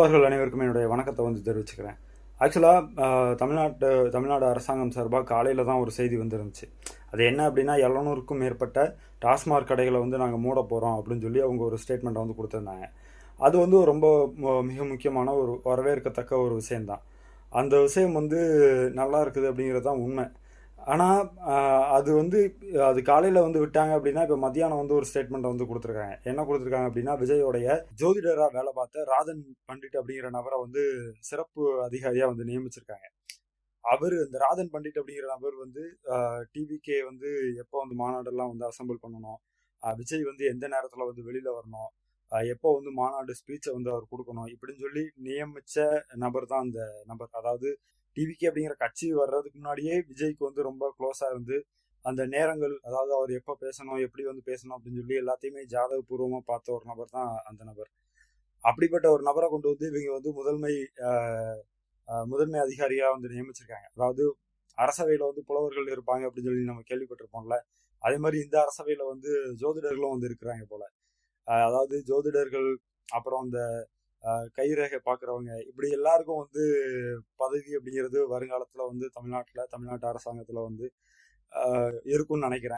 அவர்கள் அனைவருக்கும் என்னுடைய வணக்கத்தை தெரிவிச்சுக்கிறேன். ஆக்சுவலாக தமிழ்நாடு அரசாங்கம் சார்பாக காலையில் தான் ஒரு செய்தி வந்துருந்துச்சு. அது என்ன அப்படின்னா 700க்கும் மேற்பட்ட டாஸ்மாக் கடைகளை நாங்கள் மூட போகிறோம் அப்படின்னு சொல்லி அவங்க ஒரு ஸ்டேட்மெண்ட்டை கொடுத்துருந்தாங்க. அது ரொம்ப மிக முக்கியமான ஒரு வரவேற்கத்தக்க ஒரு விஷயம்தான். அந்த விஷயம் நல்லா இருக்குது அப்படிங்கிறது தான் உண்மை. ஆனால் அது அது காலையில் விட்டாங்க அப்படின்னா இப்போ மத்தியானம் ஒரு ஸ்டேட்மெண்ட் கொடுத்துருக்காங்க. என்ன கொடுத்துருக்காங்க அப்படின்னா விஜயோடைய ஜோதிடராக வேலை பார்த்த ராதன் பண்டிட் அப்படிங்கிற நபரை சிறப்பு அதிகாரியாக நியமிச்சிருக்காங்க. அவர் இந்த ராதன் பண்டிட் அப்படிங்கிற நபர் டிவிக்கே எப்போ மாநாடெல்லாம் அசெம்பிள் பண்ணணும், விஜய் எந்த நேரத்தில் வெளியில் வரணும், எப்போ மாநாடு ஸ்பீச்சை அவர் கொடுக்கணும் இப்படின்னு சொல்லி நியமிச்ச நபர் தான் அந்த நபர். அதாவது டிவிக்கு அப்படிங்கிற கட்சி வர்றதுக்கு முன்னாடியே விஜய்க்கு ரொம்ப க்ளோஸா இருந்து அந்த நேரங்கள், அதாவது அவர் எப்போ பேசணும் எப்படி பேசணும் அப்படின்னு சொல்லி எல்லாத்தையுமே ஜாதகபூர்வமா பார்த்த ஒரு நபர் தான் அந்த நபர். அப்படிப்பட்ட ஒரு நபரை கொண்டு இவங்க முதன்மை அதிகாரியா நியமிச்சிருக்காங்க. அதாவது அரசவையில புலவர்கள் இருப்பாங்க அப்படின்னு சொல்லி நம்ம கேள்விப்பட்டிருப்போம்ல, அதே மாதிரி இந்த அரசவையில ஜோதிடர்களும் இருக்கிறாங்க போல. அதாவது ஜோதிடர்கள், அப்புறம் இந்த கைரேகை பார்க்குறவங்க, இப்படி எல்லாருக்கும் பதவி அப்படிங்கிறது வருங்காலத்தில் தமிழ்நாட்டு அரசாங்கத்தில் இருக்கும்னு நினைக்கிறேன்.